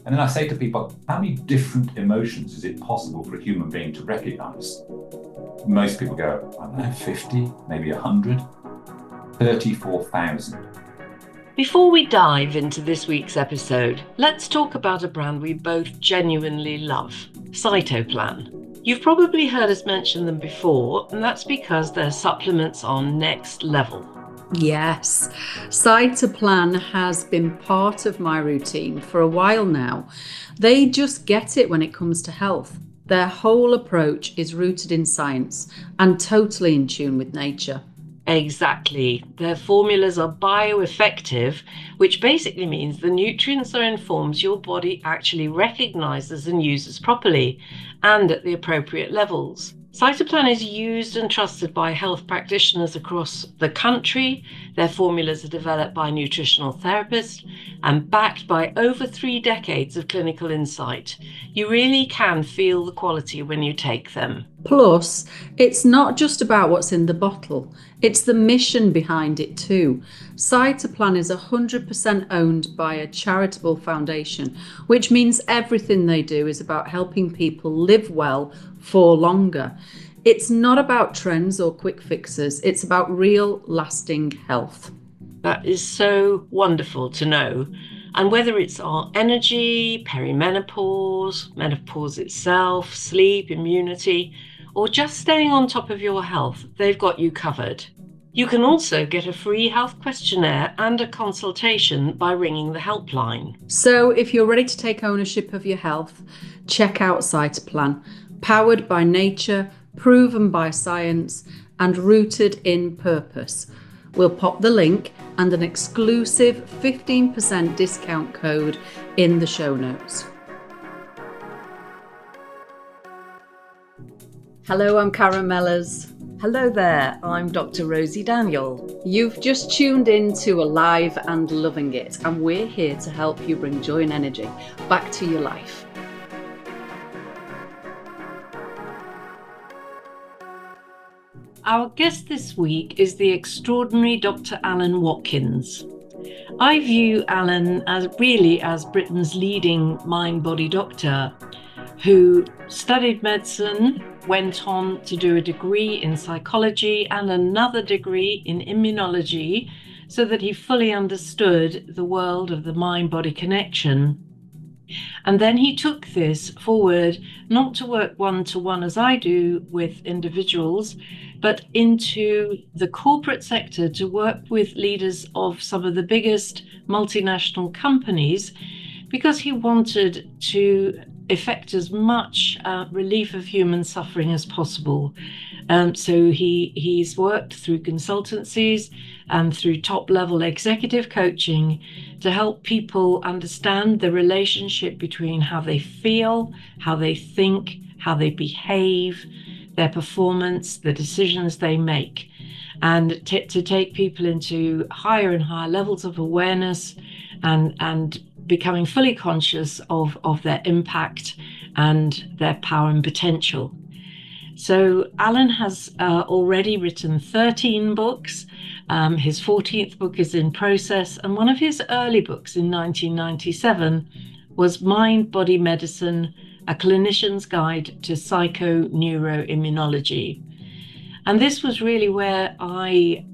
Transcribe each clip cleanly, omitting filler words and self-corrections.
And then I say to people, how many different emotions is it possible for a human being to recognize? Most people go, I don't know, 50, maybe 100, 34,000. Before we dive into this week's episode, let's talk about a brand we both genuinely love, Cytoplan. You've probably heard us mention them before, and that's because their supplements are next level. Yes, Cytoplan has been part of my routine for a while now. They just get it when it comes to health. Their whole approach is rooted in science and totally in tune with nature. Exactly. Their formulas are bioeffective, which basically means the nutrients are in forms your body actually recognizes and uses properly and at the appropriate levels. Cytoplan is used and trusted by health practitioners across the country. Their formulas are developed by nutritional therapists and backed by over 3 decades of clinical insight. You really can feel the quality when you take them. Plus, it's not just about what's in the bottle, it's the mission behind it too. Cytoplan is 100% owned by a charitable foundation, which means everything they do is about helping people live well for longer. It's not about trends or quick fixes, it's about real, lasting health. That is so wonderful to know. And whether it's our energy, perimenopause, menopause itself, sleep, immunity, or just staying on top of your health, they've got you covered. You can also get a free health questionnaire and a consultation by ringing the helpline. So if you're ready to take ownership of your health, check out Cytoplan. Powered by nature, proven by science, and rooted in purpose. We'll pop the link and an exclusive 15% discount code in the show notes. Hello, I'm Karen Mellors. Hello there, I'm Dr. Rosy Daniel. You've just tuned in to Alive and Loving It, and we're here to help you bring joy and energy back to your life. Our guest this week is the extraordinary Dr. Alan Watkins. I view Alan as Britain's leading mind-body doctor who studied medicine, went on to do a degree in psychology and another degree in immunology so that he fully understood the world of the mind-body connection. And then he took this forward, not to work one-to-one as I do with individuals, but into the corporate sector to work with leaders of some of the biggest multinational companies, because he wanted to effect as much relief of human suffering as possible. So he's worked through consultancies and through top-level executive coaching to help people understand the relationship between how they feel, how they think, how they behave, their performance, the decisions they make, and to take people into higher and higher levels of awareness and becoming fully conscious of their impact and their power and potential. So Alan has already written 13 books. His 14th book is in process, and one of his early books in 1997 was Mind Body Medicine, a clinician's guide to psychoneuroimmunology. And this was really where I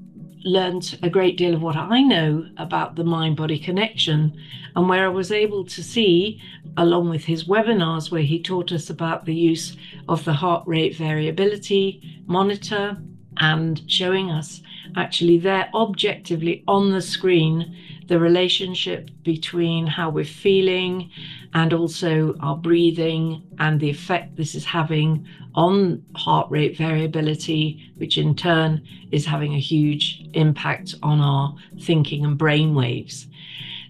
learned a great deal of what I know about the mind-body connection, and where I was able to see, along with his webinars where he taught us about the use of the heart rate variability monitor and showing us actually there objectively on the screen the relationship between how we're feeling and also our breathing and the effect this is having on heart rate variability, which in turn is having a huge impact on our thinking and brain waves.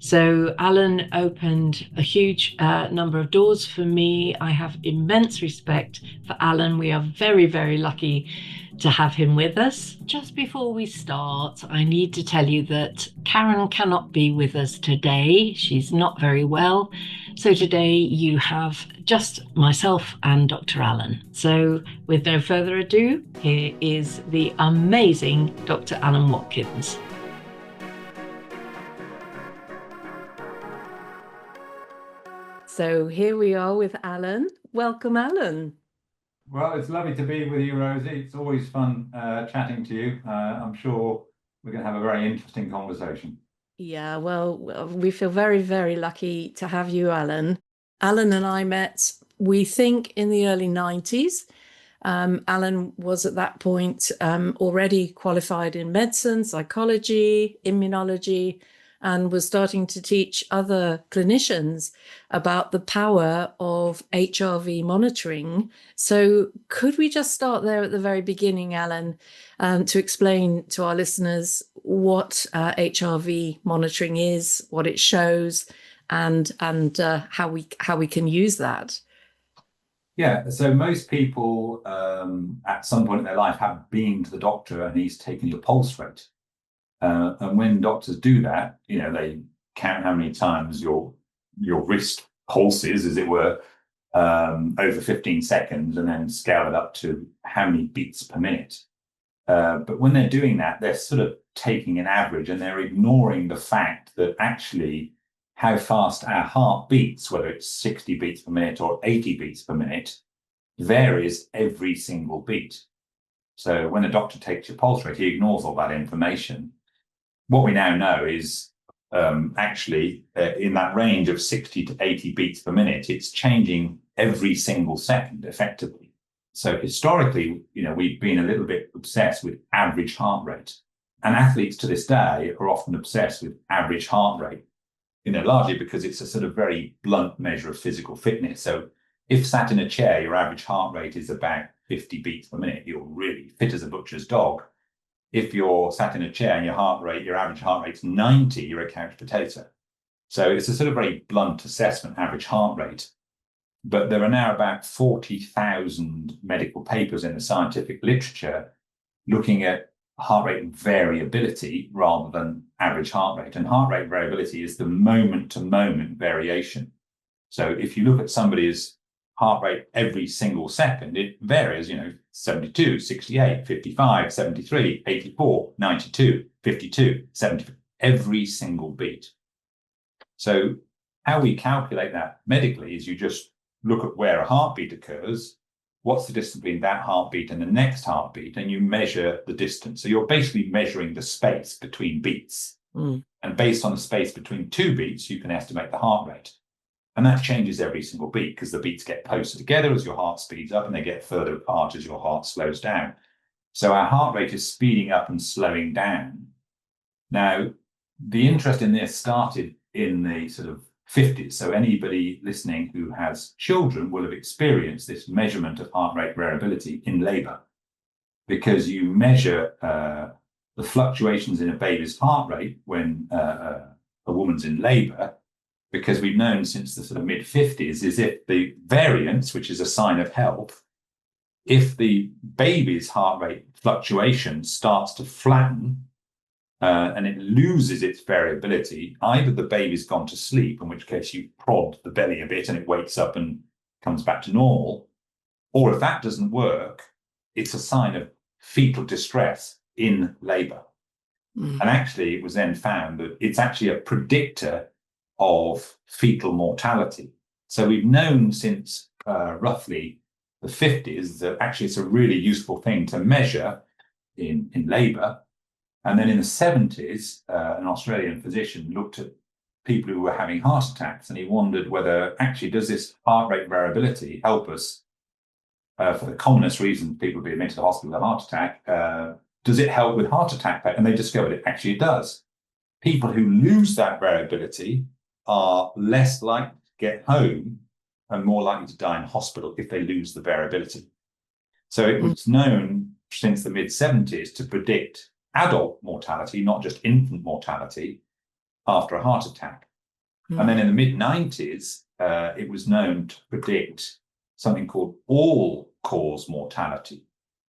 So Alan opened a huge number of doors for me. I have immense respect for Alan. We are very, very lucky to have him with us. Just before we start, I need to tell you that Karen cannot be with us today. She's not very well. So today you have just myself and Dr. Alan. So with no further ado, here is the amazing Dr. Alan Watkins. So here we are with Alan. Welcome, Alan. Well, it's lovely to be with you, Rosy. It's always fun chatting to you. I'm sure we're going to have a very interesting conversation. Yeah, well, we feel very, very lucky to have you, Alan. Alan and I met, we think, in the early 90s. Alan was at that point already qualified in medicine, psychology, immunology, and was starting to teach other clinicians about the power of HRV monitoring. So could we just start there at the very beginning, Alan, to explain to our listeners what HRV monitoring is, what it shows, and how we can use that? Yeah, so most people at some point in their life have been to the doctor and he's taken your pulse rate. And when doctors do that, they count how many times your wrist pulses, as it were, over 15 seconds, and then scale it up to how many beats per minute. But when they're doing that, they're sort of taking an average and they're ignoring the fact that actually how fast our heart beats, whether it's 60 beats per minute or 80 beats per minute, varies every single beat. So when a doctor takes your pulse rate, he ignores all that information. What we now know is actually in that range of 60 to 80 beats per minute, it's changing every single second effectively. So historically, we've been a little bit obsessed with average heart rate. And athletes to this day are often obsessed with average heart rate, largely because it's a sort of very blunt measure of physical fitness. So if sat in a chair, your average heart rate is about 50 beats per minute, you're really fit as a butcher's dog. If you're sat in a chair and your average heart rate's 90, you're a couch potato. So it's a sort of very blunt assessment, average heart rate. But there are now about 40,000 medical papers in the scientific literature looking at heart rate variability rather than average heart rate. And heart rate variability is the moment-to-moment variation. So if you look at somebody's heart rate every single second, it varies, 72, 68, 55, 73, 84, 92, 52, 70, every single beat. So how we calculate that medically is you just look at where a heartbeat occurs, what's the distance between that heartbeat and the next heartbeat, and you measure the distance. So you're basically measuring the space between beats. And based on the space between two beats, you can estimate the heart rate. And that changes every single beat because the beats get closer together as your heart speeds up and they get further apart as your heart slows down. So our heart rate is speeding up and slowing down. Now, the interest in this started in the sort of 50s. So anybody listening who has children will have experienced this measurement of heart rate variability in labor, because you measure the fluctuations in a baby's heart rate when a woman's in labor, because we've known since the sort of mid-50s is if the variance, which is a sign of health, if the baby's heart rate fluctuation starts to flatten and it loses its variability, either the baby's gone to sleep, in which case you prod the belly a bit and it wakes up and comes back to normal, or if that doesn't work, it's a sign of fetal distress in labor. And actually, it was then found that it's actually a predictor of fetal mortality. So we've known since roughly the 50s that actually it's a really useful thing to measure in labor. And then in the 70s, an Australian physician looked at people who were having heart attacks, and he wondered whether actually does this heart rate variability help us for the commonest reason people be admitted to the hospital with a heart attack, does it help with heart attack? And they discovered it actually does. People who lose that variability are less likely to get home and more likely to die in hospital if they lose the variability. So it was known since the mid-70s to predict adult mortality, not just infant mortality, after a heart attack. And then in the mid-90s, it was known to predict something called all-cause mortality,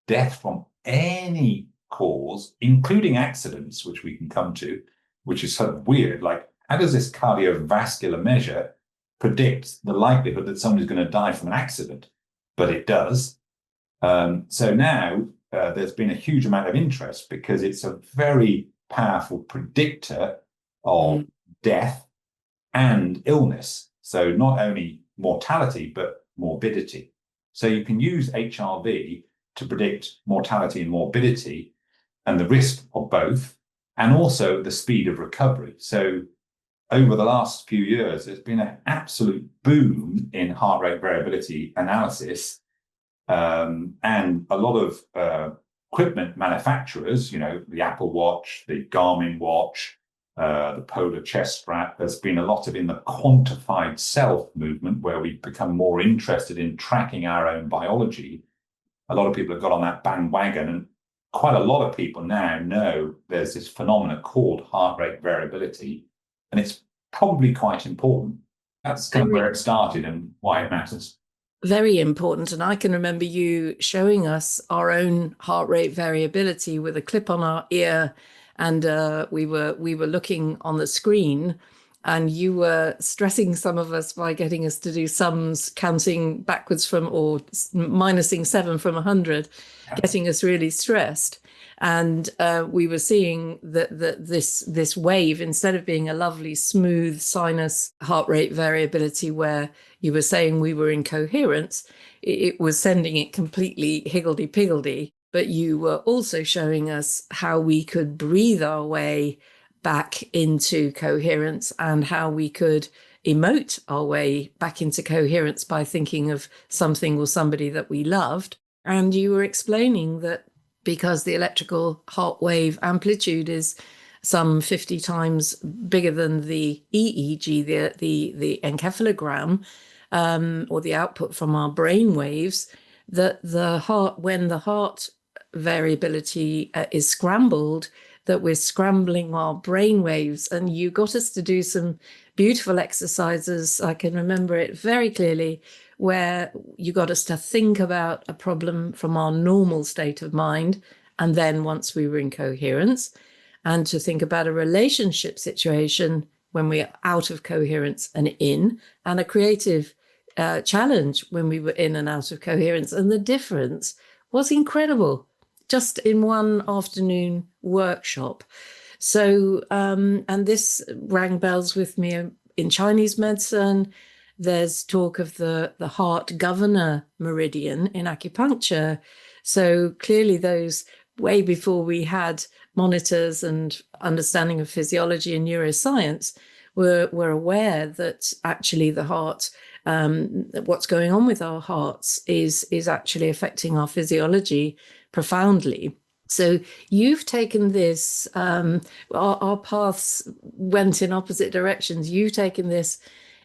death from any cause, including accidents, which we can come to, which is sort of weird. Like, how does this cardiovascular measure predict the likelihood that somebody's going to die from an accident? But it does. So now there's been a huge amount of interest because it's a very powerful predictor of death and illness. So not only mortality, but morbidity. So you can use HRV to predict mortality and morbidity and the risk of both, and also the speed of recovery. So over the last few years, there's been an absolute boom in heart rate variability analysis. And a lot of equipment manufacturers, the Apple Watch, the Garmin watch, the Polar chest strap, there's been a lot of in the quantified self movement where we've become more interested in tracking our own biology. A lot of people have got on that bandwagon, and quite a lot of people now know there's this phenomenon called heart rate variability, and it's probably quite important. That's kind of where it started and why it matters. Very important. And I can remember you showing us our own heart rate variability with a clip on our ear, and we were looking on the screen, and you were stressing some of us by getting us to do sums, counting backwards from, or minusing 7 from 100, getting us really stressed. And we were seeing that this wave, instead of being a lovely smooth sinus heart rate variability where you were saying we were in coherence, it was sending it completely higgledy-piggledy. But you were also showing us how we could breathe our way back into coherence, and how we could emote our way back into coherence by thinking of something or somebody that we loved. And you were explaining that because the electrical heart wave amplitude is some 50 times bigger than the EEG, the encephalogram, or the output from our brain waves, that when the heart variability is scrambled, that we're scrambling our brain waves. And you got us to do some beautiful exercises. I can remember it very clearly, where you got us to think about a problem from our normal state of mind, and then once we were in coherence, and to think about a relationship situation when we're out of coherence and in, and a creative challenge when we were in and out of coherence. And the difference was incredible, just in one afternoon workshop. So, and this rang bells with me in Chinese medicine. There's talk of the heart governor meridian in acupuncture. So clearly those, way before we had monitors and understanding of physiology and neuroscience, were aware that actually the heart, what's going on with our hearts is actually affecting our physiology profoundly. So you've taken this, our paths went in opposite directions. You've taken this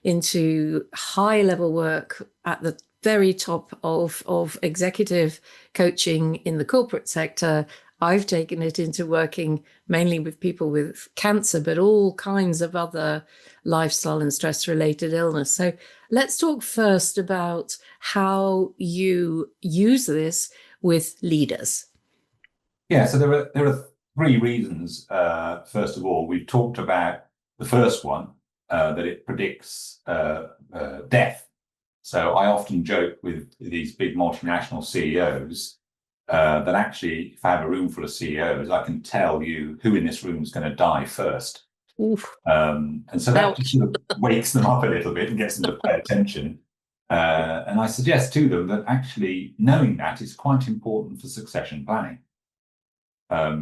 into high level work at the very top of executive coaching in the corporate sector. I've taken it into working mainly with people with cancer, but all kinds of other lifestyle and stress related illness. So let's talk first about how you use this with leaders. Yeah, so there are 3 reasons. First of all, we've talked about the first one, that it predicts death. So I often joke with these big multinational CEOs that actually, if I have a room full of CEOs, I can tell you who in this room is going to die first. And so that just sort of wakes them up a little bit and gets them to pay attention. And I suggest to them that actually knowing that is quite important for succession planning.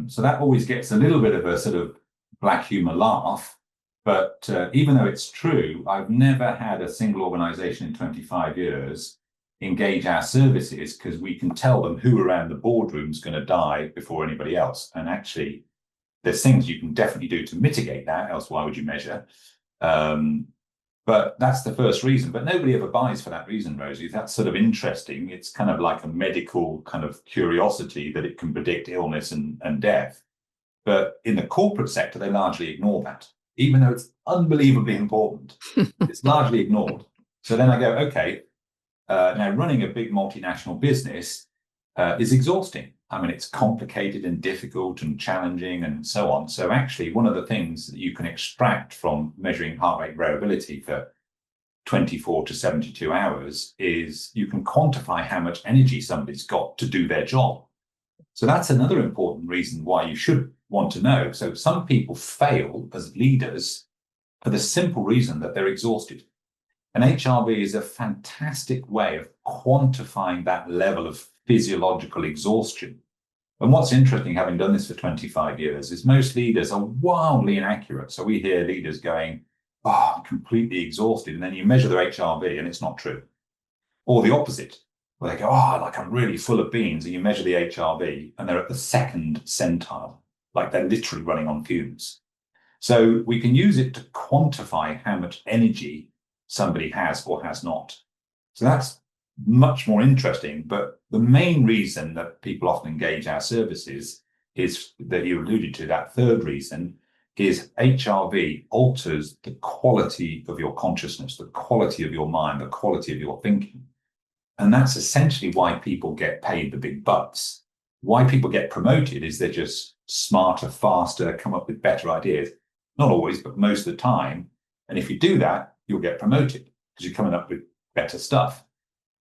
So that always gets a little bit of a sort of black humor laugh. But even though it's true, I've never had a single organization in 25 years engage our services because we can tell them who around the boardroom is going to die before anybody else. And actually, there's things you can definitely do to mitigate that, else why would you measure? But that's the first reason. But nobody ever buys for that reason, Rosy. That's sort of interesting. It's kind of like a medical kind of curiosity that it can predict illness and death. But in the corporate sector, they largely ignore that. Even though it's unbelievably important, it's largely ignored. So then I go, okay, now running a big multinational business is exhausting. I mean, it's complicated and difficult and challenging and so on. So actually, one of the things that you can extract from measuring heart rate variability for 24 to 72 hours is you can quantify how much energy somebody's got to do their job. So that's another important reason why you should want to know. So some people fail as leaders for the simple reason that they're exhausted. And HRV is a fantastic way of quantifying that level of physiological exhaustion. And what's interesting, having done this for 25 years, is most leaders are wildly inaccurate. So we hear leaders going, oh, I'm completely exhausted. And then you measure their HRV and it's not true. Or the opposite, where they go, oh, like I'm really full of beans. And you measure the HRV and they're at the second centile, like they're literally running on fumes. So we can use it to quantify how much energy somebody has or has not. So that's much more interesting. But the main reason that people often engage our services is that you alluded to, that third reason is HRV alters the quality of your consciousness, the quality of your mind, the quality of your thinking. And that's essentially why people get paid the big bucks. Why people get promoted is they're just smarter, faster, come up with better ideas. Not always, but most of the time. And if you do that, you'll get promoted because you're coming up with better stuff.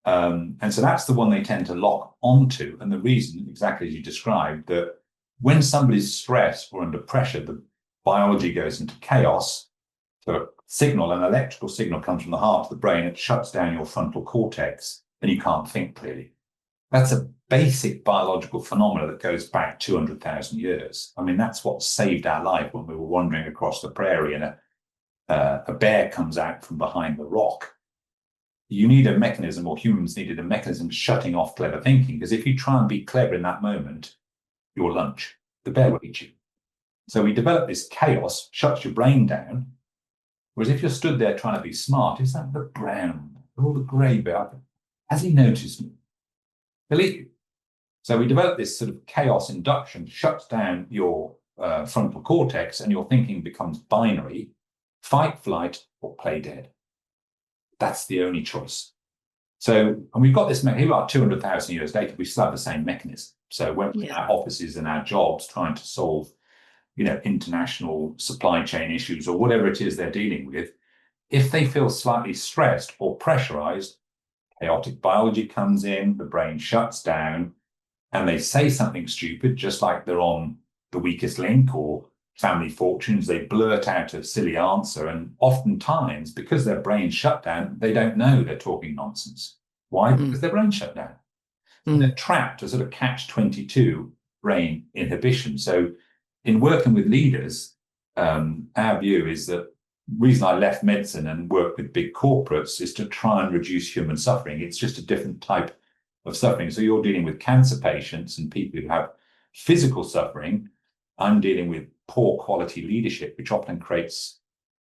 And so that's the one they tend to lock onto. And the reason, exactly as you described, that when somebody's stressed or under pressure, the biology goes into chaos. So a signal, an electrical signal comes from the heart to the brain. It shuts down your frontal cortex and you can't think clearly. That's a basic biological phenomena that goes back 200,000 years. I mean, that's what saved our life when we were wandering across the prairie and a bear comes out from behind the rock. You need a mechanism, or humans needed a mechanism shutting off clever thinking, because if you try and be clever in that moment, you're lunch. The bear will eat you. So we developed this chaos, shuts your brain down, whereas if you're stood there trying to be smart, is that the brown, all the grey bit? Has he noticed me? He'll eat you. So we developed this sort of chaos induction, shuts down your frontal cortex, and your thinking becomes binary, fight, flight, or play dead. That's the only choice. So, and we've got this, here we are 200,000 years later, we still have the same mechanism. So when we're in our offices and our jobs trying to solve, international supply chain issues or whatever it is they're dealing with, if they feel slightly stressed or pressurized, chaotic biology comes in, the brain shuts down, and they say something stupid, just like they're on The Weakest Link or Family Fortunes. They blurt out a silly answer, and oftentimes, because their brain's shut down, they don't know they're talking nonsense. Why? Because their brain's shut down. So they're trapped to sort of catch-22 brain inhibition. So in working with leaders, our view is that the reason I left medicine and work with big corporates is to try and reduce human suffering. It's just a different type of suffering. So you're dealing with cancer patients and people who have physical suffering. I'm dealing with poor quality leadership, which often creates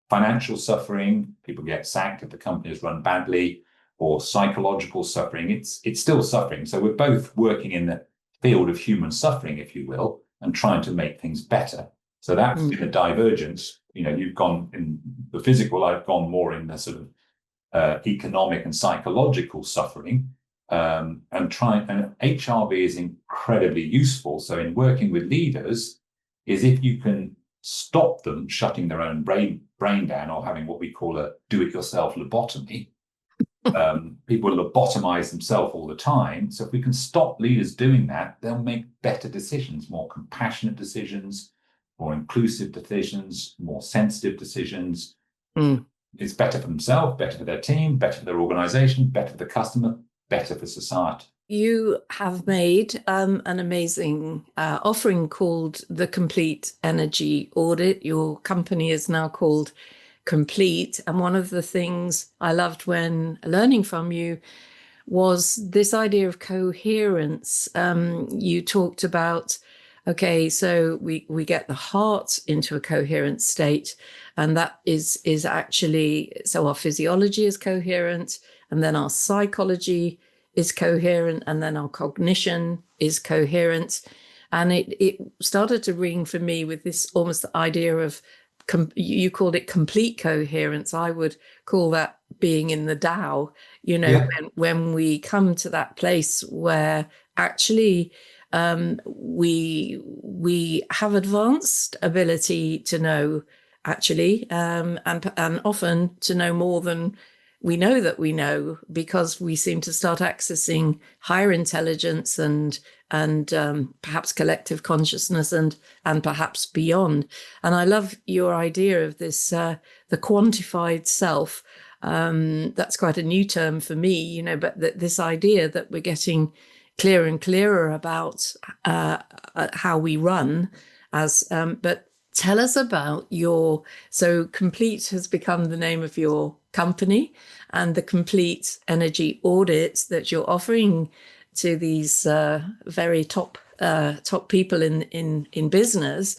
financial suffering. People get sacked if the company is run badly, or psychological suffering. It's still suffering. So we're both working in the field of human suffering, if you will, and trying to make things better. So that's been a divergence. You've gone in the physical, I've gone more in the sort of economic and psychological suffering. And HRV is incredibly useful. So in working with leaders, is if you can stop them shutting their own brain down or having what we call a do-it-yourself lobotomy. People lobotomize themselves all the time. So if we can stop leaders doing that, they'll make better decisions, more compassionate decisions, more inclusive decisions, more sensitive decisions. It's better for themselves, better for their team, better for their organization, better for the customer, better for society. You have made an amazing offering called the Complete Energy Audit. Your company is now called Complete. And one of the things I loved when learning from you was this idea of coherence. You talked about, okay, so we get the heart into a coherent state, and that is actually, so our physiology is coherent, and then our psychology is coherent, and then our cognition is coherent. And it started to ring for me with this almost the idea of, you called it complete coherence. I would call that being in the Tao, when we come to that place where actually we have advanced ability to know, actually, and often to know more than we know that we know, because we seem to start accessing higher intelligence and perhaps collective consciousness and perhaps beyond. And I love your idea of this, the quantified self. That's quite a new term for me, you know, but this idea that we're getting clearer and clearer about how we run but tell us about so Complete has become the name of your company, and the Complete Energy Audit that you're offering to these very top people in business.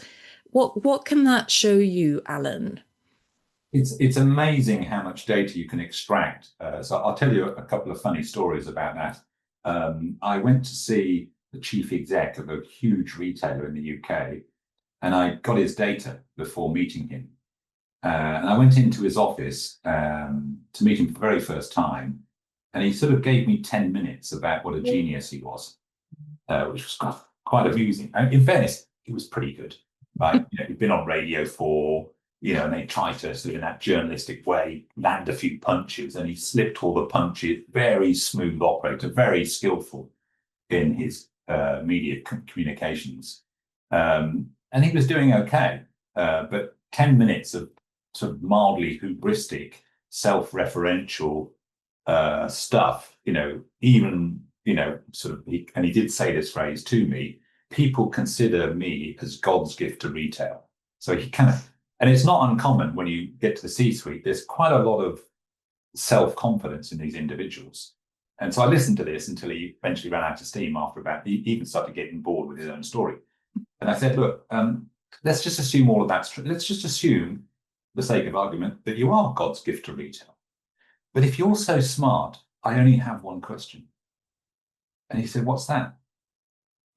What can that show you, Alan? It's amazing how much data you can extract. So I'll tell you a couple of funny stories about that. I went to see the chief exec of a huge retailer in the UK, and I got his data before meeting him. And I went into his office to meet him for the very first time, and he sort of gave me 10 minutes about what a genius he was, which was quite amusing. And in fairness, he was pretty good. Right? You know, he'd been on Radio 4, you know, and they tried to sort of in that journalistic way land a few punches, and he slipped all the punches. Very smooth operator, very skillful in his media communications. And he was doing okay, but 10 minutes of sort of mildly hubristic, self-referential stuff, you know, even, you know, sort of, and he did say this phrase to me, people consider me as God's gift to retail. So he kind of, and it's not uncommon when you get to the C-suite, there's quite a lot of self-confidence in these individuals. And so I listened to this until he eventually ran out of steam after he even started getting bored with his own story. And I said, look, let's just assume all of that's true. Let's just assume, for the sake of argument, that you are God's gift to retail. But if you're so smart, I only have one question. And he said, what's that?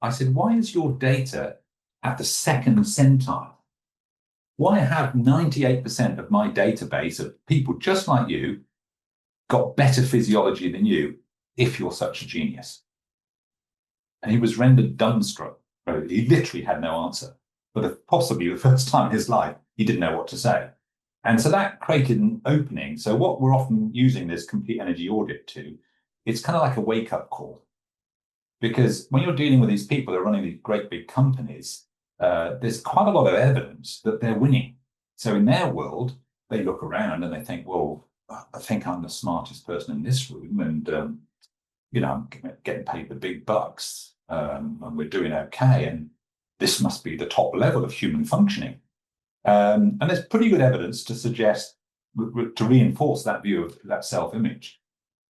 I said, why is your data at the second centile? Why have 98% of my database of people just like you got better physiology than you if you're such a genius? And he was rendered dumbstruck. He literally had no answer. But possibly the first time in his life, he didn't know what to say. And so that created an opening. So what we're often using this complete energy audit to, it's kind of like a wake-up call. Because when you're dealing with these people that are running these great big companies, there's quite a lot of evidence that they're winning. So in their world, they look around and they think, well, I think I'm the smartest person in this room, and you know, I'm getting paid the big bucks, and we're doing okay, and this must be the top level of human functioning. And there's pretty good evidence to suggest, to reinforce that view of that self-image.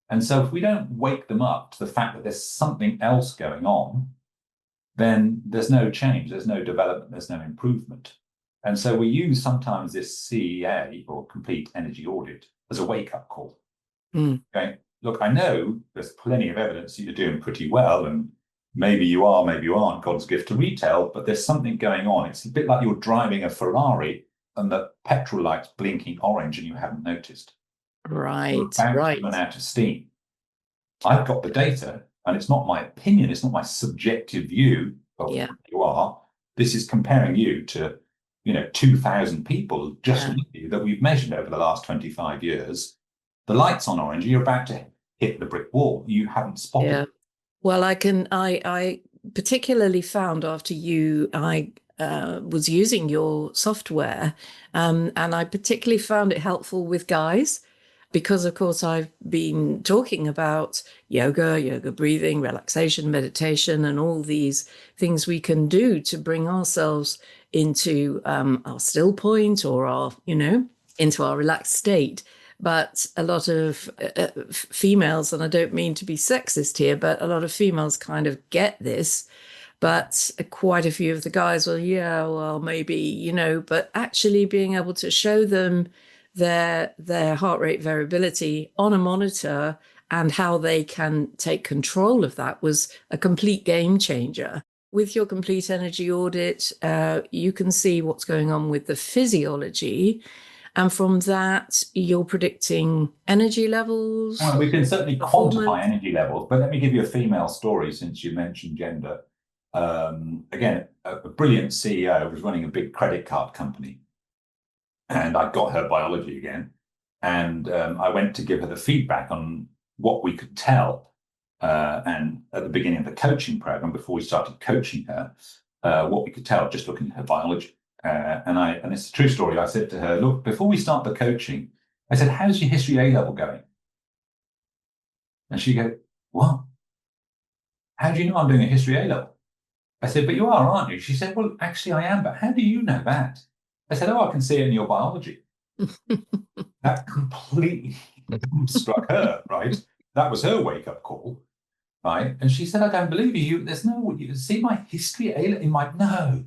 And so if we don't wake them up to the fact that there's something else going on, then there's no change, there's no development, there's no improvement. And so we use sometimes this CEA, or complete energy audit, as a wake-up call. Okay, look, I know there's plenty of evidence that you're doing pretty well, and maybe you are, maybe you aren't God's gift to retail, but there's something going on. It's a bit like you're driving a Ferrari and the petrol light's blinking orange and you haven't noticed. Right, you're about right. to run out of steam. I've got the data, and it's not my opinion, it's not my subjective view of who you are. This is comparing you to, you know, 2,000 people just like you that we've measured over the last 25 years. The light's on orange, you're about to hit the brick wall. You haven't spotted it. Well, I particularly found after I was using your software, and I particularly found it helpful with guys, because of course I've been talking about yoga breathing, relaxation, meditation, and all these things we can do to bring ourselves into our still point, or our, you know, into our relaxed state. But a lot of females, and I don't mean to be sexist here, but a lot of females kind of get this, but quite a few of the guys, well, maybe, you know, but actually being able to show them their heart rate variability on a monitor and how they can take control of that was a complete game changer. With your complete energy audit, you can see what's going on with the physiology. And from that, you're predicting energy levels. Well, we can certainly quantify energy levels, but let me give you a female story since you mentioned gender. Again, a brilliant CEO was running a big credit card company. And I got her biology again. And I went to give her the feedback on what we could tell. And at the beginning of the coaching program, before we started coaching her, what we could tell just looking at her biology. And it's a true story. I said to her, look, before we start the coaching, I said, how's your history A level going? And she goes, what? How do you know I'm doing a history A level? I said, but you are, aren't you? She said, well, actually I am, but how do you know that? I said, oh, I can see it in your biology. That completely struck her, right? That was her wake-up call, right? And she said, I don't believe you. There's no, you can see my history A level in my, no,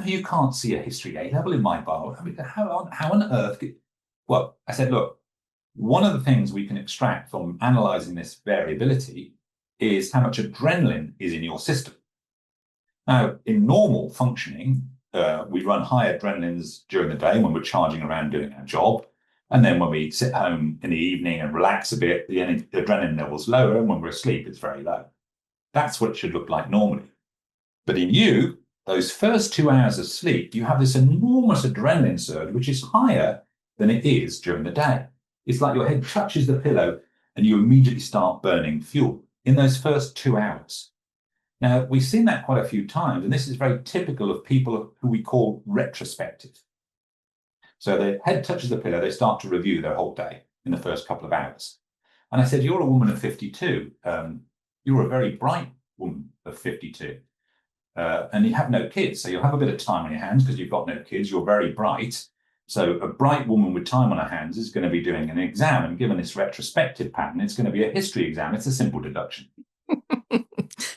you can't see a history A level in my biology. I mean, how on earth? Well, I said, look, one of the things we can extract from analyzing this variability is how much adrenaline is in your system. Now, in normal functioning, we run high adrenalines during the day when we're charging around doing our job. And then when we sit home in the evening and relax a bit, the adrenaline level's lower. And when we're asleep, it's very low. That's what it should look like normally. But in you, those first 2 hours of sleep, you have this enormous adrenaline surge, which is higher than it is during the day. It's like your head touches the pillow and you immediately start burning fuel in those first 2 hours. Now, we've seen that quite a few times, and this is very typical of people who we call retrospective. So their head touches the pillow, they start to review their whole day in the first couple of hours. And I said, you're a woman of 52. You're a very bright woman of 52. And you have no kids, so you'll have a bit of time on your hands because you've got no kids. You're very bright. So a bright woman with time on her hands is going to be doing an exam, and given this retrospective pattern, it's going to be a history exam. It's a simple deduction.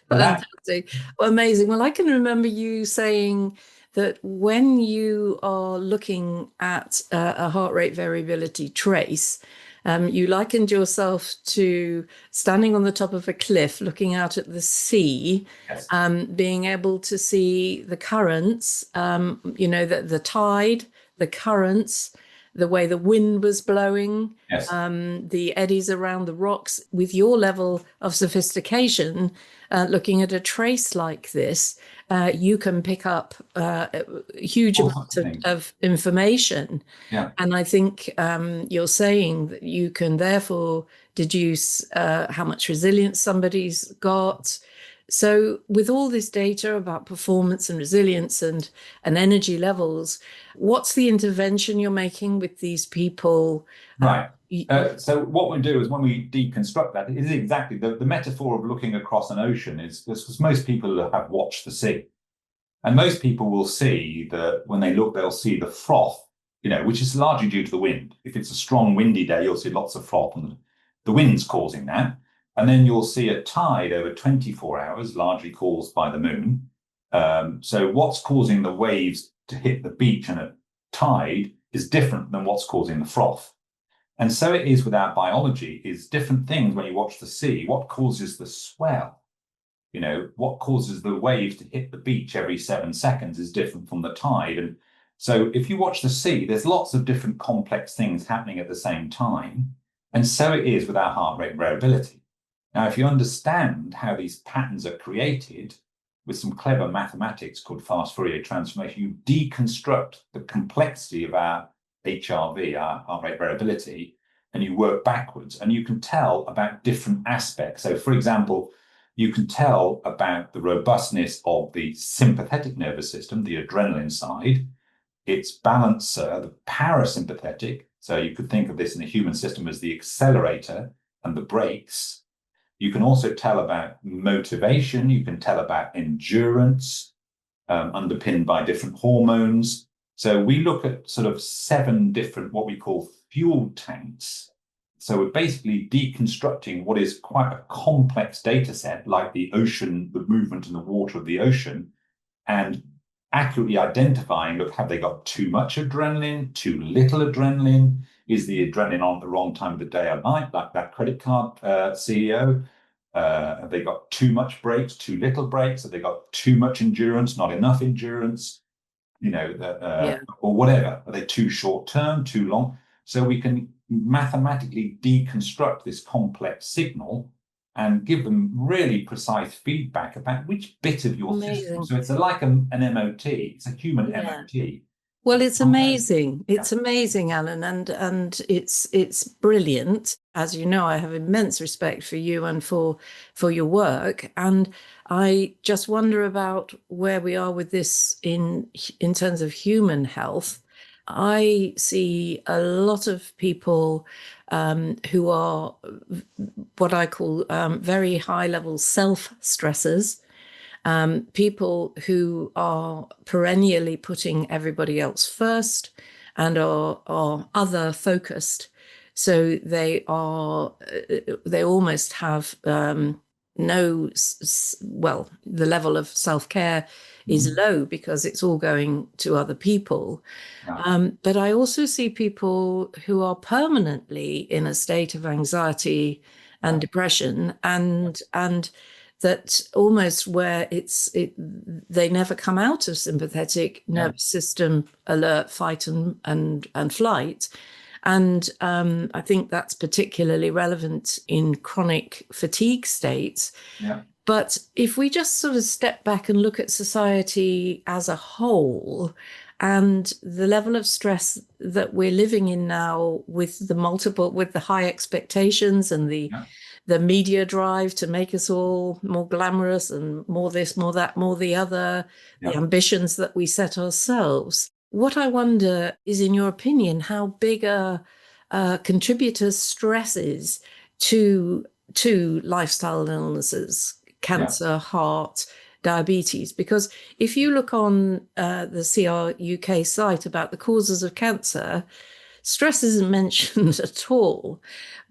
Fantastic. Well, amazing. Well, I can remember you saying that when you are looking at a heart rate variability trace, you likened yourself to standing on the top of a cliff, looking out at the sea, Yes. being able to see the currents, the tide, the currents, the way the wind was blowing, Yes. the eddies around the rocks. With your level of sophistication, looking at a trace like this, you can pick up huge amounts of information. Yeah. And I think you're saying that you can therefore deduce how much resilience somebody's got. So with all this data about performance and resilience and energy levels, what's the intervention you're making with these people? Right. So what we do is when we deconstruct that, it is exactly the metaphor of looking across an ocean is because most people have watched the sea. And most people will see that when they look, they'll see the froth, which is largely due to the wind. If it's a strong windy day, you'll see lots of froth, and the wind's causing that. And then you'll see a tide over 24 hours, largely caused by the moon. So what's causing the waves to hit the beach and a tide is different than what's causing the froth. And so it is with our biology, is different things when you watch the sea. What causes the swell? What causes the waves to hit the beach every 7 seconds is different from the tide. And so if you watch the sea, there's lots of different complex things happening at the same time. And so it is with our heart rate variability. Now, if you understand how these patterns are created with some clever mathematics called fast Fourier transformation, you deconstruct the complexity of our HRV, our heart rate variability, and you work backwards, and you can tell about different aspects. So, for example, you can tell about the robustness of the sympathetic nervous system, the adrenaline side, its balancer, the parasympathetic. So you could think of this in the human system as the accelerator and the brakes. You can also tell about motivation. You can tell about endurance, underpinned by different hormones. So we look at sort of 7 different, what we call fuel tanks. So we're basically deconstructing what is quite a complex data set, like the ocean, the movement in the water of the ocean, and accurately identifying, look, have they got too much adrenaline, too little adrenaline? Is the adrenaline on at the wrong time of the day or night, like that credit card CEO? Have they got too much brakes, too little brakes? Have they got too much endurance, not enough endurance? Or whatever. Are they too short term, too long? So we can mathematically deconstruct this complex signal and give them really precise feedback about which bit of your system. So it's like an MOT. It's a human MOT. Well, it's amazing. It's amazing, Alan, and it's brilliant. As you know, I have immense respect for you and for your work, and I just wonder about where we are with this in terms of human health. I see a lot of people who are what I call very high-level self-stressors, people who are perennially putting everybody else first and are other focused. So they almost have no, well, the level of self-care is low because it's all going to other people. But I also see people who are permanently in a state of anxiety and depression, and that almost where they never come out of sympathetic nervous system alert, fight and flight. And I think that's particularly relevant in chronic fatigue states. Yeah. But if we just sort of step back and look at society as a whole and the level of stress that we're living in now with the high expectations and the media drive to make us all more glamorous and more this, more that, more the other, the ambitions that we set ourselves. What I wonder is, in your opinion, how big a contributor stress is to lifestyle illnesses, cancer, heart, diabetes. Because if you look on the CR UK site about the causes of cancer, stress isn't mentioned at all.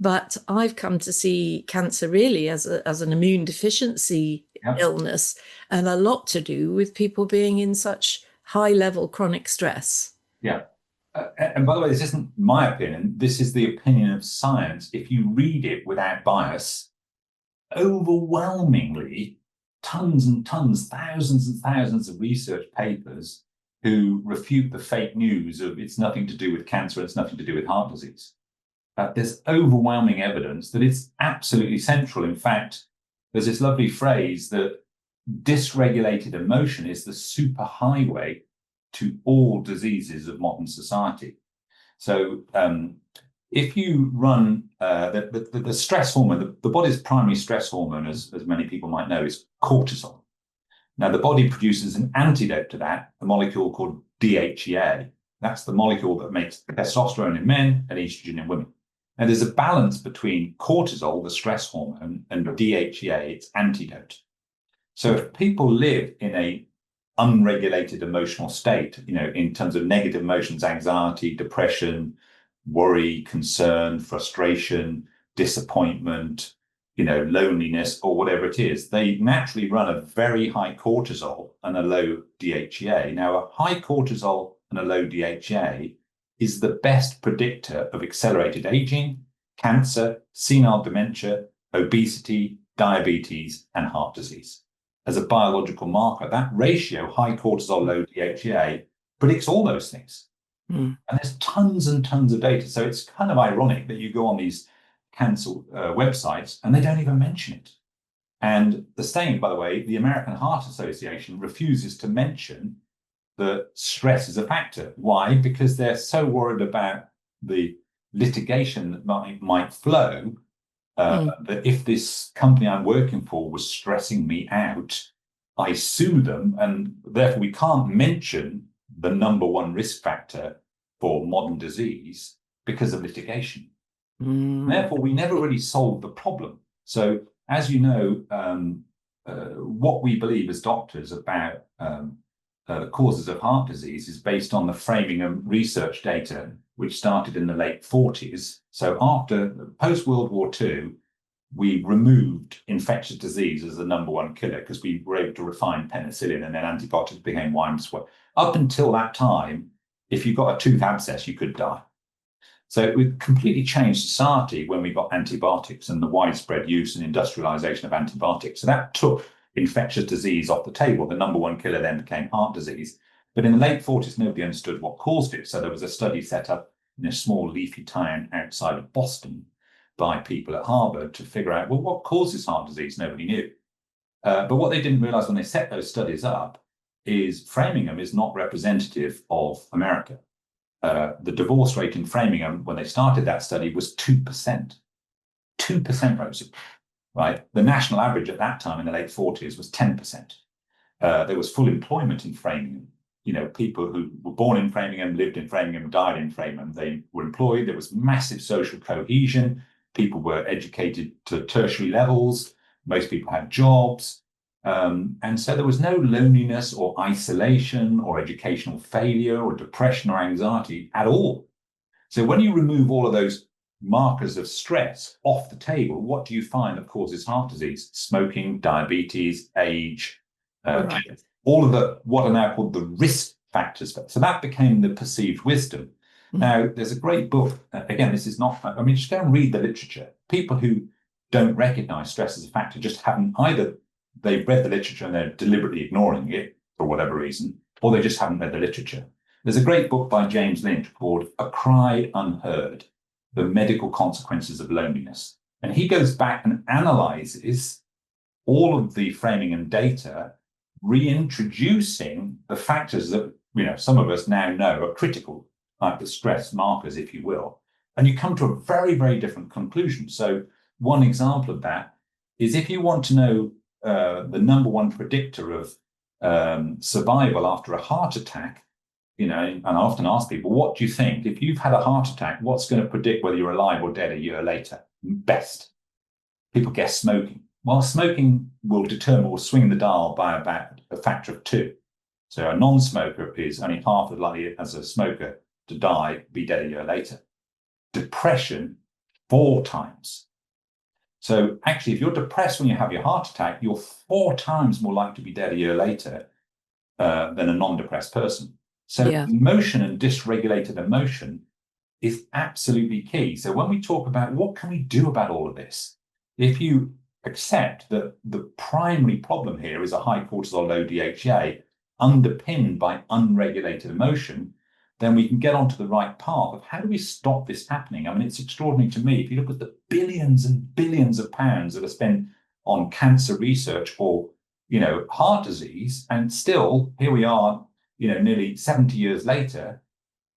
But I've come to see cancer really as an immune deficiency illness, and a lot to do with people being in such high-level chronic stress. Yeah. And by the way, this isn't my opinion. This is the opinion of science. If you read it without bias, overwhelmingly, tons and tons, thousands and thousands of research papers who refute the fake news of it's nothing to do with cancer, it's nothing to do with heart disease. There's overwhelming evidence that it's absolutely central. In fact, there's this lovely phrase that dysregulated emotion is the superhighway to all diseases of modern society. So if you run the stress hormone, the body's primary stress hormone, as many people might know, is cortisol. Now, the body produces an antidote to that, a molecule called DHEA. That's the molecule that makes testosterone in men and estrogen in women. And there's a balance between cortisol, the stress hormone, and DHEA, its antidote. So if people live in a unregulated emotional state, in terms of negative emotions, anxiety, depression, worry, concern, frustration, disappointment, loneliness, or whatever it is, they naturally run a very high cortisol and a low DHEA. Now, a high cortisol and a low DHEA is the best predictor of accelerated aging, cancer, senile dementia, obesity, diabetes, and heart disease. As a biological marker, that ratio, high cortisol, low DHEA, predicts all those things. And there's tons and tons of data. So it's kind of ironic that you go on these cancer websites and they don't even mention it. And the same, by the way, the American Heart Association refuses to mention that stress is a factor. Why? Because they're so worried about the litigation that might flow, that if this company I'm working for was stressing me out, I sue them, and therefore we can't mention the number one risk factor for modern disease because of litigation. Therefore, we never really solved the problem. So, as you know, what we believe as doctors about the causes of heart disease is based on the Framingham research data, which started in the late 40s. So after post-World War II, we removed infectious disease as the number one killer because we were able to refine penicillin, and then antibiotics became widespread. Up until that time, if you got a tooth abscess, you could die. So we completely changed society when we got antibiotics and the widespread use and industrialization of antibiotics. So that took infectious disease off the table. The number one killer then became heart disease. But in the late 40s, nobody understood what caused it. So there was a study set up in a small leafy town outside of Boston by people at Harvard to figure out, well, what causes heart disease? Nobody knew. But what they didn't realize when they set those studies up is Framingham is not representative of America. The divorce rate in Framingham, when they started that study, was 2%. 2%, Rosy, right? The national average at that time in the late 40s was 10%. There was full employment in Framingham. people who were born in Framingham, lived in Framingham, died in Framingham. They were employed. There was massive social cohesion. People were educated to tertiary levels. Most people had jobs. And so there was no loneliness or isolation or educational failure or depression or anxiety at all. So when you remove all of those markers of stress off the table, what do you find that causes heart disease? Smoking, diabetes, age, Right. all of what are now called the risk factors. So that became the perceived wisdom. Now, there's a great book. Again, this is not, just go and read the literature. People who don't recognize stress as a factor just haven't either, they've read the literature and they're deliberately ignoring it for whatever reason, or they just haven't read the literature. There's a great book by James Lynch called A Cry Unheard, The Medical Consequences of Loneliness. And he goes back and analyzes all of the Framingham data, reintroducing the factors that some of us now know are critical, like the stress markers, if you will. And you come to a very, very different conclusion. So one example of that is if you want to know the number one predictor of survival after a heart attack, and I often ask people, what do you think? If you've had a heart attack, what's going to predict whether you're alive or dead a year later? Best. People guess smoking. Well, smoking will swing the dial by about a factor of 2. So a non-smoker is only half as likely as a smoker to be dead a year later. Depression, 4 times. So actually, if you're depressed when you have your heart attack, you're 4 times more likely to be dead a year later than a non-depressed person. So emotion and dysregulated emotion is absolutely key. So when we talk about what can we do about all of this, if you accept that the primary problem here is a high cortisol, low DHEA, underpinned by unregulated emotion, then we can get onto the right path of how do we stop this happening? It's extraordinary to me. If you look at the billions and billions of pounds that are spent on cancer research or, heart disease, and still here we are, nearly 70 years later,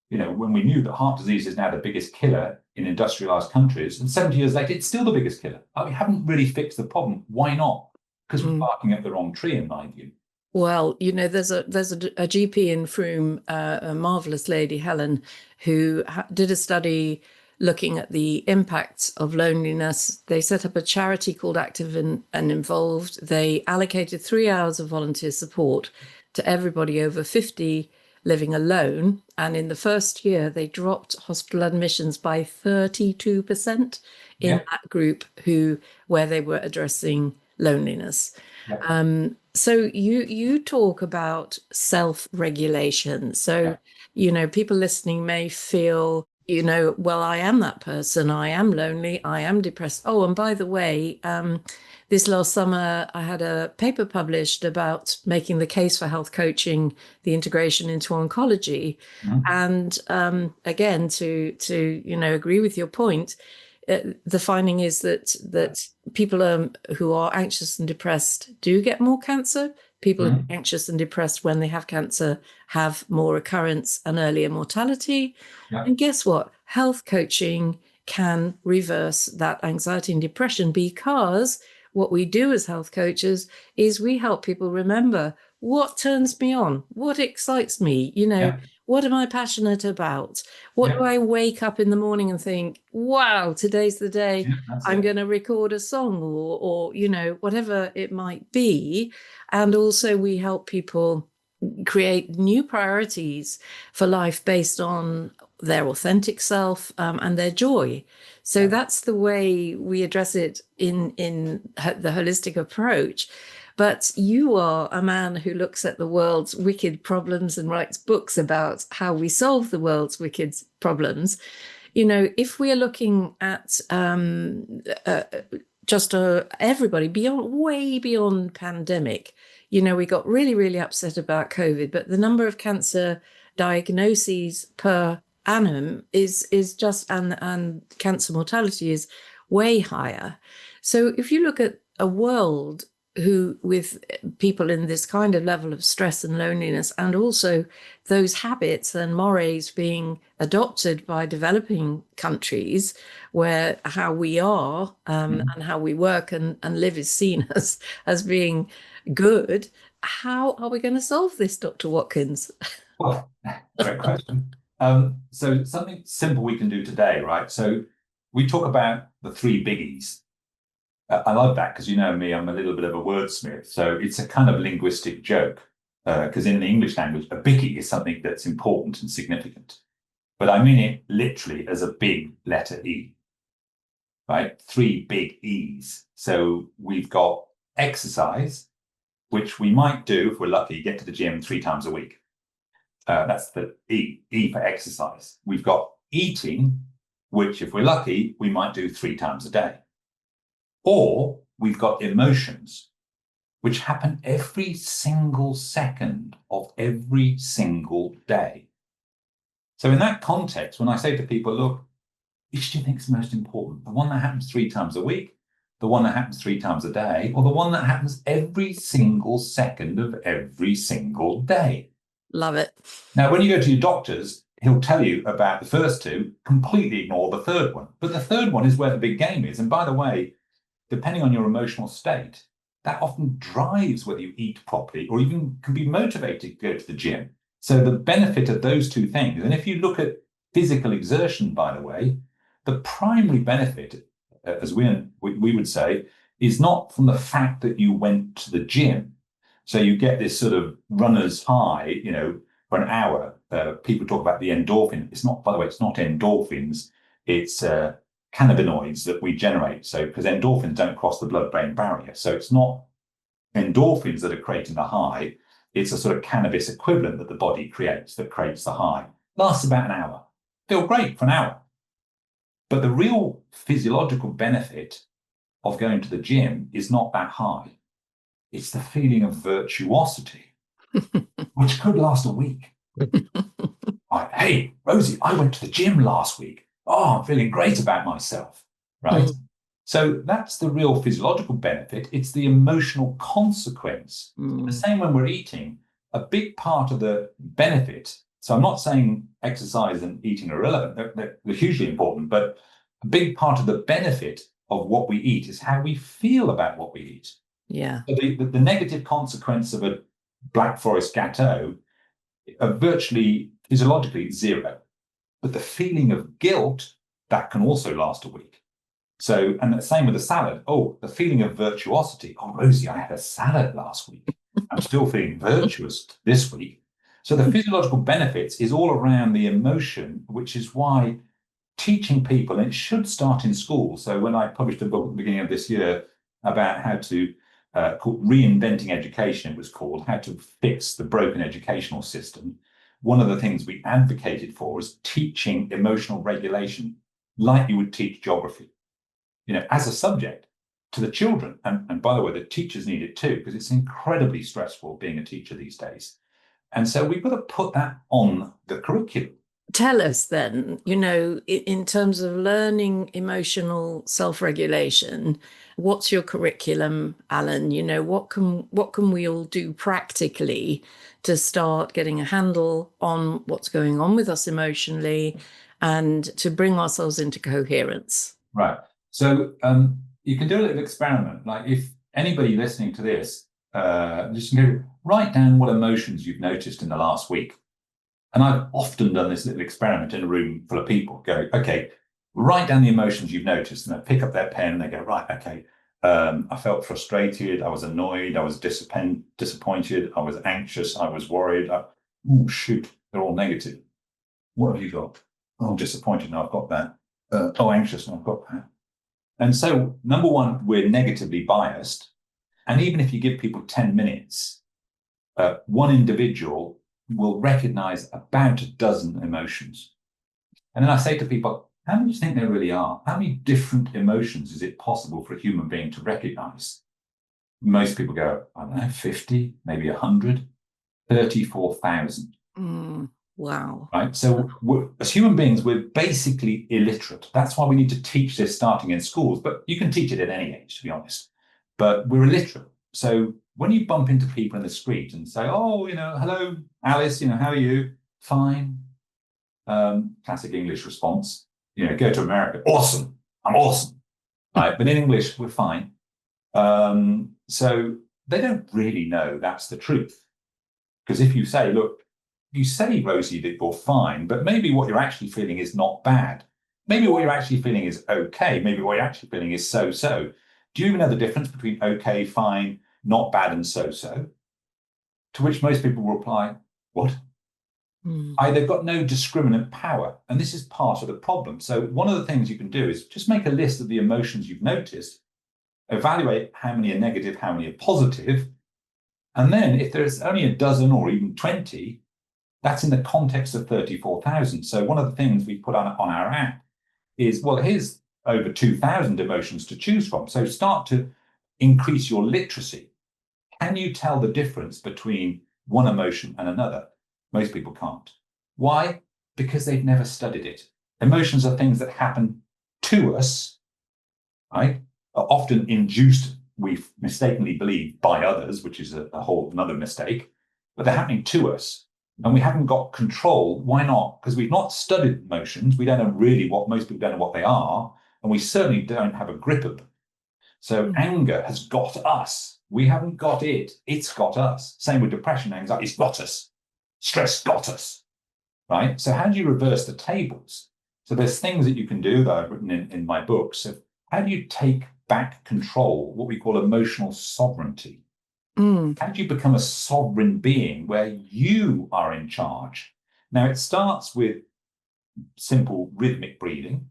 when we knew that heart disease is now the biggest killer in industrialized countries, and 70 years later, it's still the biggest killer. We haven't really fixed the problem. Why not? Because we're barking up the wrong tree, in my view. Well, there's a GP in Frome, a marvelous lady, Helen, who did a study looking at the impacts of loneliness. They set up a charity called Active and Involved. They allocated 3 hours of volunteer support to everybody over 50 living alone. And in the first year, they dropped hospital admissions by 32% in that group where they were addressing loneliness. So you talk about self-regulation. So, people listening may feel, well, I am that person. I am lonely. I am depressed. Oh, and by the way, this last summer, I had a paper published about making the case for health coaching, the integration into oncology. And again, to agree with your point, the finding is that people who are anxious and depressed do get more cancer. People who are anxious and depressed when they have cancer have more recurrence and earlier mortality. And guess what? Health coaching can reverse that anxiety and depression, because what we do as health coaches is we help people remember what turns me on, what excites me, what am I passionate about? What do I wake up in the morning and think, wow, today's the day I'm going to record a song or whatever it might be. And also we help people create new priorities for life based on their authentic self and their joy. So that's the way we address it in the holistic approach. But you are a man who looks at the world's wicked problems and writes books about how we solve the world's wicked problems. If we are looking at everybody way beyond pandemic, we got really, really upset about COVID, but the number of cancer diagnoses per annum is just, and cancer mortality is way higher. So if you look at a world with people in this kind of level of stress and loneliness, and also those habits and mores being adopted by developing countries, where how we are and how we work and live is seen as being good, How are we going to solve this, Dr. Watkins? Well, great question. So something simple we can do today, right? So we talk about the three biggies. I love that because you know me, I'm a little bit of a wordsmith. So it's a kind of linguistic joke because in the English language, a biggie is something that's important and significant. But I mean it literally as a big letter E, right? Three big E's. So we've got exercise, which we might do if we're lucky, get to the gym 3 times a week. That's the E for exercise. We've got eating, which if we're lucky, we might do 3 times a day. Or we've got emotions, which happen every single second of every single day. So in that context, when I say to people, look, which do you think is most important? The one that happens 3 times a week, the one that happens 3 times a day, or the one that happens every single second of every single day? Love it. Now, when you go to your doctors, he'll tell you about the first two, completely ignore the third one. But the third one is where the big game is. And by the way, depending on your emotional state, that often drives whether you eat properly or even can be motivated to go to the gym. So the benefit of those two things, and if you look at physical exertion, by the way, the primary benefit, as we would say, is not from the fact that you went to the gym. So you get this sort of runner's high, you know, for an hour. People talk about the endorphin. It's not, by the way, it's not endorphins. It's cannabinoids that we generate. So because endorphins don't cross the blood-brain barrier. So it's not endorphins that are creating the high. It's a sort of cannabis equivalent that the body creates that creates the high. Lasts about an hour. Feel great for an hour. But the real physiological benefit of going to the gym is not that high. It's the feeling of virtuosity, which could last a week. Like, hey, Rosy, I went to the gym last week. Oh, I'm feeling great about myself, right? So that's the real physiological benefit. It's the emotional consequence. The same when we're eating. A big part of the benefit, so I'm not saying exercise and eating are irrelevant, they're hugely important, but a big part of the benefit of what we eat is how we feel about what we eat. Yeah. So the negative consequence of a Black Forest gâteau are virtually physiologically zero. But the feeling of guilt, that can also last a week. So, and the same with the salad. Oh, the feeling of virtuosity. Oh, Rosy, I had a salad last week. I'm still feeling virtuous this week. So the physiological benefits is all around the emotion, which is why teaching people, and it should start in school. So when I published a book at the beginning of this year about how to called Reinventing Education, it was called, how to fix the broken educational system. One of the things we advocated for was teaching emotional regulation like you would teach geography, you know, as a subject to the children. And by the way, the teachers need it too, because it's incredibly stressful being a teacher these days. And so we've got to put that on the curriculum. Tell us then, you know, in terms of learning emotional self-regulation, what's your curriculum, Alan? You know, what can we all do practically to start getting a handle on what's going on with us emotionally and to bring ourselves into coherence? Right. So you can do a little experiment. Like if anybody listening to this, just go write down what emotions you've noticed in the last week. And I've often done this little experiment in a room full of people. Go, okay, write down the emotions you've noticed, and they pick up their pen and they go, right, okay, I felt frustrated, I was annoyed, I was disappointed, I was anxious, I was worried. Oh, shoot, they're all negative. What have you got? Oh, disappointed, no, I've got that. Oh, anxious, no, I've got that. And so, number one, we're negatively biased. And even if you give people 10 minutes, one individual will recognize about a dozen emotions. And then I say to people, how many do you think there really are? How many different emotions is it possible for a human being to recognize? Most people go, I don't know, 50, maybe 100, 34,000. Wow. Right. So as human beings, we're basically illiterate. That's why we need to teach this starting in schools, but you can teach it at any age, to be honest. But we're illiterate. So when you bump into people in the street and say, oh, you know, hello, Alice, you know, how are you? Fine. Classic English response. You know, go to America. Awesome. I'm awesome. Right. But in English, we're fine. So they don't really know that's the truth. Because if you say, look, you say, Rosy, that you're fine, but maybe what you're actually feeling is not bad. Maybe what you're actually feeling is okay. Maybe what you're actually feeling is so-so. Do you even know the difference between okay, fine, not bad, and so-so? To which most people will reply, what? They've got no discriminant power. And this is part of the problem. So one of the things you can do is just make a list of the emotions you've noticed, evaluate how many are negative, how many are positive. And then if there's only a dozen or even 20, that's in the context of 34,000. So one of the things we put on our app is, well, here's over 2,000 emotions to choose from. So start to increase your literacy. Can you tell the difference between one emotion and another? Most people can't. Why? Because they've never studied it. Emotions are things that happen to us, right? Are often induced, we mistakenly believe, by others, which is a whole another mistake, but they're happening to us. And we haven't got control. Why not? Because we've not studied emotions. We don't know really most people don't know what they are. And we certainly don't have a grip of them. So anger has got us. We haven't got it. It's got us. Same with depression, anxiety. It's got us. Stress got us. Right? So how do you reverse the tables? So there's things that you can do that I've written in my books. So how do you take back control, what we call emotional sovereignty? How do you become a sovereign being where you are in charge? Now, it starts with simple rhythmic breathing.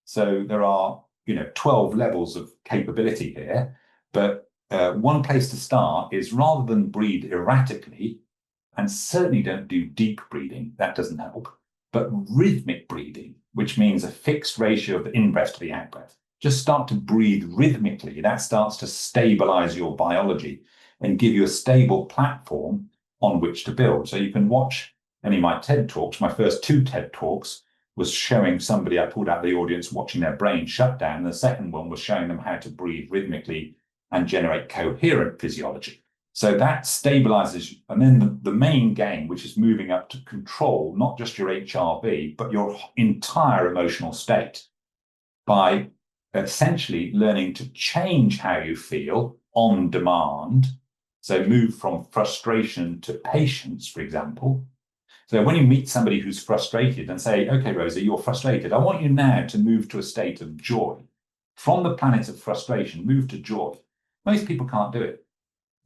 So there are, 12 levels of capability here. But one place to start is, rather than breathe erratically, and certainly don't do deep breathing, that doesn't help, but rhythmic breathing, which means a fixed ratio of the in-breath to the out-breath. Just start to breathe rhythmically. That starts to stabilize your biology and give you a stable platform on which to build. So you can watch any of my TED Talks. My first 2 TED Talks was showing somebody, I pulled out the audience watching their brain shut down. The second one was showing them how to breathe rhythmically and generate coherent physiology. So that stabilizes, and then the main game, which is moving up to control, not just your HRV, but your entire emotional state, by essentially learning to change how you feel on demand. So move from frustration to patience, for example. So when you meet somebody who's frustrated and say, okay, Rosy, you're frustrated. I want you now to move to a state of joy. From the planet of frustration, move to joy. Most people can't do it.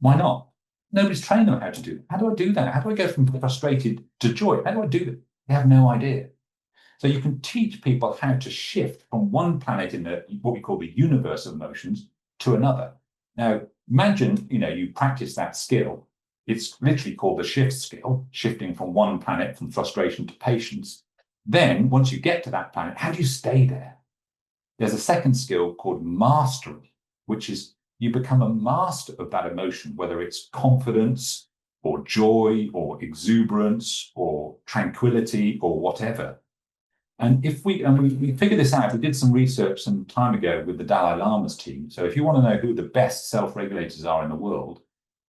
Why not? Nobody's trained them how to do it. How do I do that? How do I go from frustrated to joy? How do I do that? They have no idea. So you can teach people how to shift from one planet in what we call the universe of emotions to another. Now, imagine, you practice that skill. It's literally called the shift skill, shifting from one planet, from frustration to patience. Then, once you get to that planet, how do you stay there? There's a second skill called mastery, which is you become a master of that emotion, whether it's confidence or joy or exuberance or tranquility or whatever. And we figured this out, we did some research some time ago with the Dalai Lama's team. So if you want to know who the best self-regulators are in the world,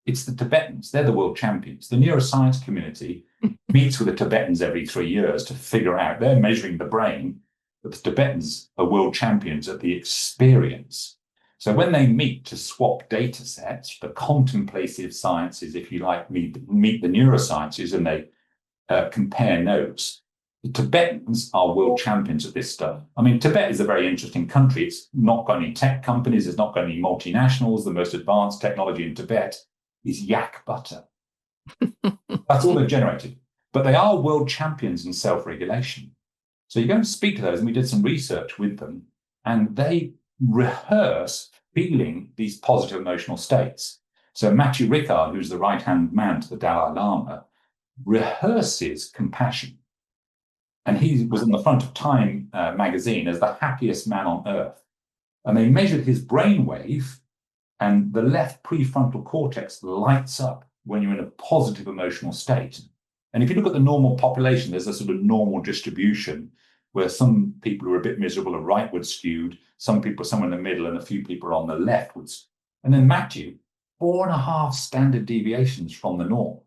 it's the Tibetans. They're the world champions. The neuroscience community meets with the Tibetans every 3 years to figure out, they're measuring the brain, but the Tibetans are world champions at the experience. So when they meet to swap data sets, the contemplative sciences, if you like, meet the neurosciences, and they compare notes, the Tibetans are world champions at this stuff. I mean, Tibet is a very interesting country. It's not got any tech companies. It's not got any multinationals. The most advanced technology in Tibet is yak butter. That's all they've generated. But they are world champions in self-regulation. So you go and speak to those, and we did some research with them, and they rehearse feeling these positive emotional states. So Matthew Ricard, who's the right-hand man to the Dalai Lama, rehearses compassion. And he was on the front of Time magazine as the happiest man on earth. And they measured his brainwave, and the left prefrontal cortex lights up when you're in a positive emotional state. And if you look at the normal population, there's a sort of normal distribution where some people are a bit miserable are rightward skewed, some people are somewhere in the middle, and a few people are on the leftwards. And then Matthew, 4.5 standard deviations from the norm.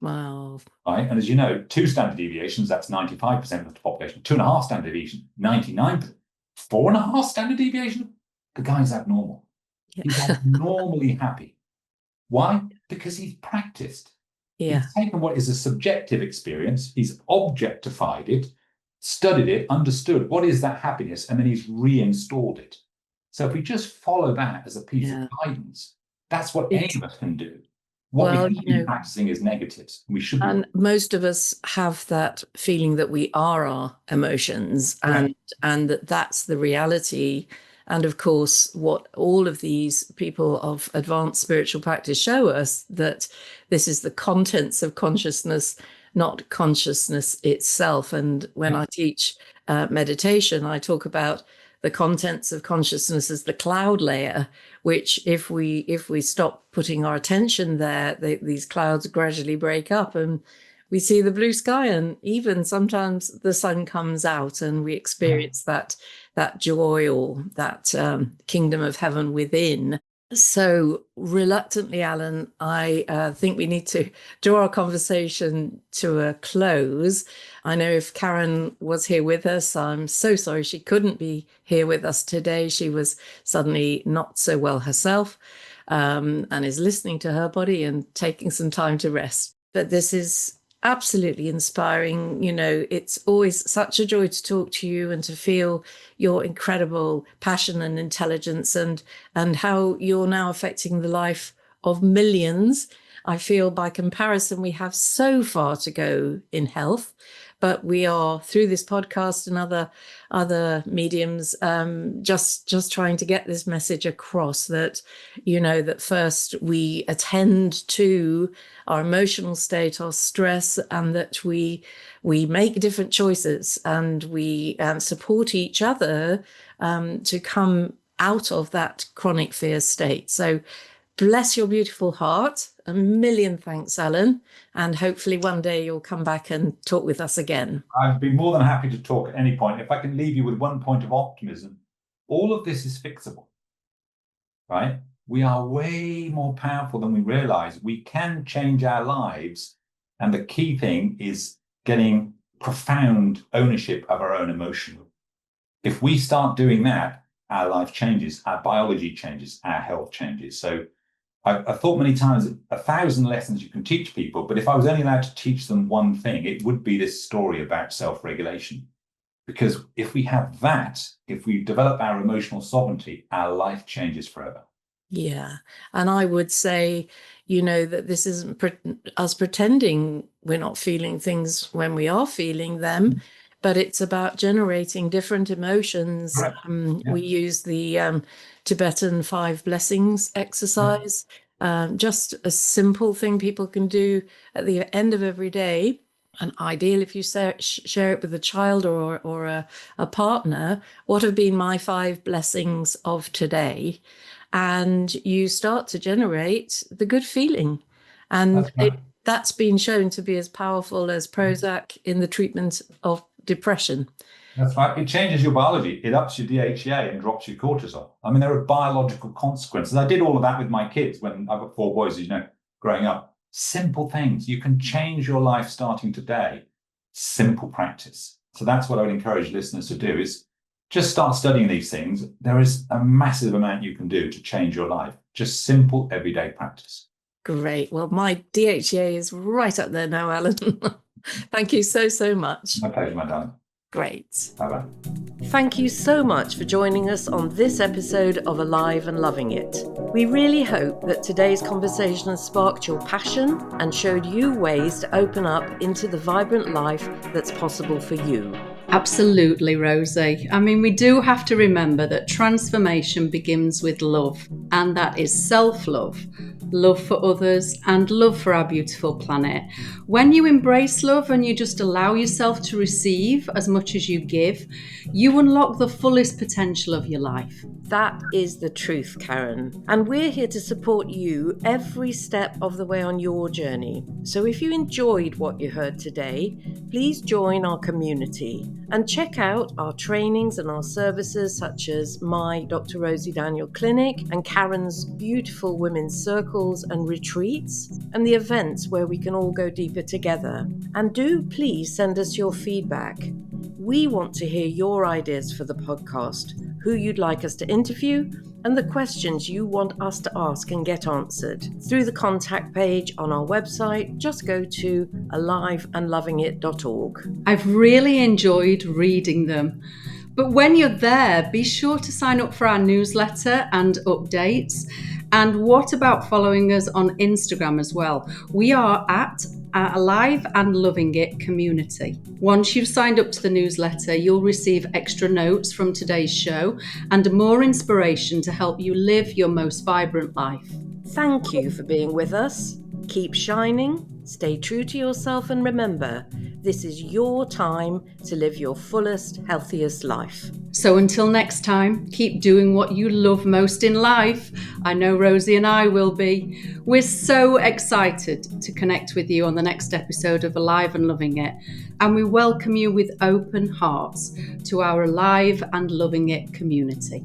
Wow. Right? And as you know, 2 standard deviations, that's 95% of the population. 2.5 standard deviations, 99%. 4.5 standard deviations, the guy's abnormal. He's abnormally happy. Why? Because he's practiced. Yeah. He's taken what is a subjective experience, he's objectified it, studied it, understood what is that happiness, and then he's reinstalled it. So if we just follow that as a piece of guidance, that's what any of us can do. What we should be practicing is negatives. We should be. And most of us have that feeling that we are our emotions, and that's the reality. And of course, what all of these people of advanced spiritual practice show us, that this is the contents of consciousness, not consciousness itself. And when I teach meditation, I talk about the contents of consciousness as the cloud layer, which if we stop putting our attention there, these clouds gradually break up and we see the blue sky, and even sometimes the sun comes out and we experience that joy or that kingdom of heaven within. So reluctantly, Alan, I think we need to draw our conversation to a close. I know if Karen was here with us, I'm so sorry she couldn't be here with us today. She was suddenly not so well herself, and is listening to her body and taking some time to rest. But this is absolutely inspiring. You know, it's always such a joy to talk to you and to feel your incredible passion and intelligence, and how you're now affecting the life of millions. I feel by comparison, we have so far to go in health, but we are, through this podcast and other mediums, just trying to get this message across that, you know, that first we attend to our emotional state, our stress, and that we make different choices, and we support each other to come out of that chronic fear state. So bless your beautiful heart. A million thanks, Alan. And hopefully one day you'll come back and talk with us again. I'd be more than happy to talk at any point. If I can leave you with one point of optimism, all of this is fixable, right? We are way more powerful than we realize. We can change our lives. And the key thing is getting profound ownership of our own emotion. If we start doing that, our life changes, our biology changes, our health changes. So I thought many times 1,000 lessons you can teach people, but if I was only allowed to teach them one thing, it would be this story about self-regulation. Because if we have that, if we develop our emotional sovereignty, our life changes forever. Yeah. And I would say, you know, that this isn't us pretending we're not feeling things when we are feeling them, but it's about generating different emotions. We use the Tibetan 5 blessings exercise, just a simple thing people can do at the end of every day. And ideal if you share it with a child or a partner. What have been my 5 blessings of today? And you start to generate the good feeling. And that's been shown to be as powerful as Prozac in the treatment of depression. That's right. It changes your biology. It ups your DHEA and drops your cortisol. I mean, there are biological consequences. I did all of that with my kids when I've got 4 boys, you know, growing up. Simple things. You can change your life starting today. Simple practice. So that's what I would encourage listeners to do, is just start studying these things. There is a massive amount you can do to change your life. Just simple, everyday practice. Great. Well, my DHEA is right up there now, Alan. Thank you so much. My pleasure, my darling. Great. Bye-bye. Thank you so much for joining us on this episode of Alive and Loving It. We really hope that today's conversation has sparked your passion and showed you ways to open up into the vibrant life that's possible for you. Absolutely, Rosy. I mean, we do have to remember that transformation begins with love, and that is self-love, love for others, and love for our beautiful planet. When you embrace love and you just allow yourself to receive as much as you give, you unlock the fullest potential of your life. That is the truth, Karen. And we're here to support you every step of the way on your journey. So if you enjoyed what you heard today, please join our community and check out our trainings and our services, such as my Dr. Rosy Daniel Clinic and Karen's beautiful women's circles and retreats, and the events where we can all go deeper together. And do please send us your feedback. We want to hear your ideas for the podcast. who you'd like us to interview, and the questions you want us to ask and get answered. Through the contact page on our website, just go to aliveandlovingit.org. I've really enjoyed reading them. But when you're there, be sure to sign up for our newsletter and updates. And what about following us on Instagram as well? We are at Alive and Loving It Community. Once you've signed up to the newsletter, you'll receive extra notes from today's show and more inspiration to help you live your most vibrant life. Thank you for being with us. Keep shining, stay true to yourself, and remember, this is your time to live your fullest, healthiest life. So until next time, keep doing what you love most in life. I know Rosy and I will be. We're so excited to connect with you on the next episode of Alive and Loving It, and we welcome you with open hearts to our Alive and Loving It community.